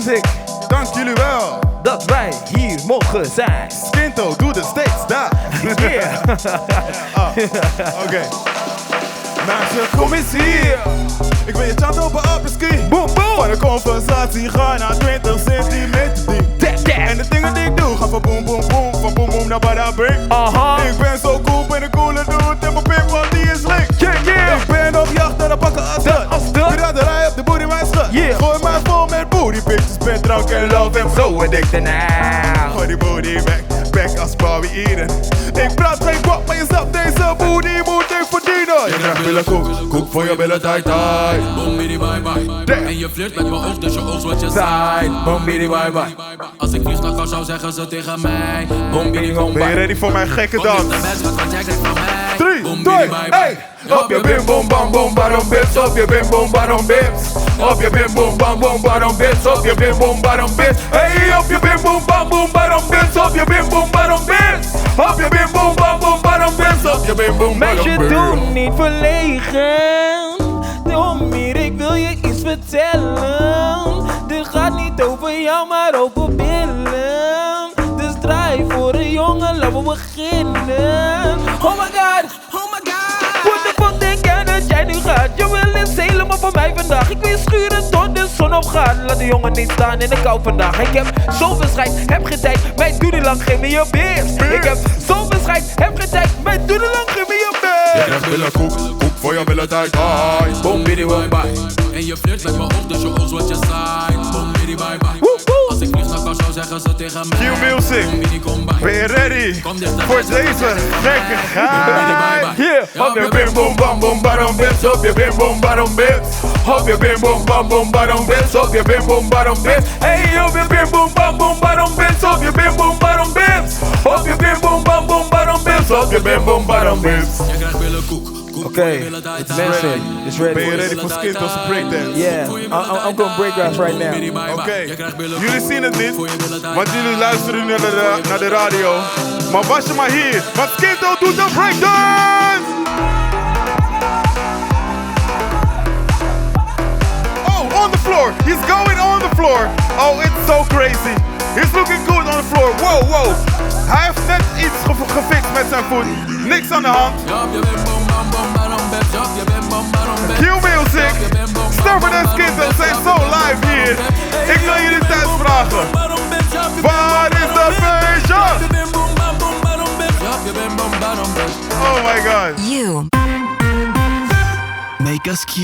Music. Dank jullie wel. Dat wij hier mogen zijn. Skinto, doe de steeds daar. Yeah. Oké. Meisje, kom eens hier. Ik wil je tand open apres-ski. Boom, boom. Van de conversatie ga naar 20 centimeter diep. En de dingen die ik doe gaan van boom, boom, boom. Van boom, boom naar bada bing. Ik ben zo cool, ben een coole dude. En mijn pimp, want die is link. Ik ben op jacht naar de pakken aster. Piraterij op de booty, mijn schat. Gooi mij vol met booty pictures. Ben drank en love en zo addicted now. Gooi die booty back als Bobby Eden. Ik praat geen kwak, maar jezelf deze booty moet ik verdienen. Je krijgt billen koek voor je billen tight tight. Boom, biddy, bye bye. En je flirt met mijn oog, dus je oog wat je zei. Boom, biddy, bye bye. Als ik vlieg, dan zou zeggen ze tegen mij. Boom, biddy, boom, Ben je bye. ready voor mijn gekke dans? De mens gaat wat jij krijgt van mij. 3, Boom, 2, biddy, bye bye. 1. Op je bim bom bam bom barom bips. Op je bim bom barom bips. Op je bim bom bam bom barom bips. Op je bim bom barom bips. Hey, op je bim bom bam bom barom bips. Op je bim bom barom bips. Op je bim bom bam bom barom bips. Op je bim bom barom bips. Meisje, doe niet verlegen. Kom hier, ik wil je iets vertellen. Dit gaat niet over jou, maar over billen. Dus draai voor een jongen, laten we beginnen. Oh my god, oh my god. What the fuck denk jij dat jij nu gaat? Je wil eens helemaal voor mij vandaag. Ik wil schuren tot de zon opgaat. Laat de jongen niet staan in de kou vandaag. Ik heb zoveel schijt, heb geen tijd. Mij doe lang, geef me je beers. Ik heb zoveel schijt, heb geen tijd. Mij doe lang, geef me je beers. Je krijgt billen koek voor je billen tight tight. Boom, biddy, bye bye. En je flirt met mijn oog, dus je oog wat je zei. Boom, biddy, bye bye. Als ik vlieg, dan zou zeggen ze tegen mij. Q Music. Boom, biddy, kom bij. Ben je ready voor deze gekke gaai? Yeah. Op je bim bom bam bom barom bips. Op je bim bom barom bips. Op je bim bom bam bom barom bips. Op je bim bom barom bips. Hey, op je bim bom bam bom barom bips. Op je bim bom barom bips. Op je bim bom bam bom barom bips. Op je bim bom barom bips. Jij krijgt billen koek. Okay, mensen, it's ready. Ben je ready voor Skinto's breakdance? Yeah, I'm going breakdance right now. Oké, jullie zien het niet, want jullie luisteren nu naar de radio. Maar was je maar hier, want Skinto doet de breakdance! Oh, on the floor! He's going on the floor! Oh, it's so crazy! He's looking good on the floor! Wow, wow! Hij heeft net iets gefixt met zijn voet. Niks aan de hand. Q Music, Stubborn en Skinto zijn zo live hier. Ik wil jullie thuis vragen. Waar is dat feestje? Oh my god. You Make us Q.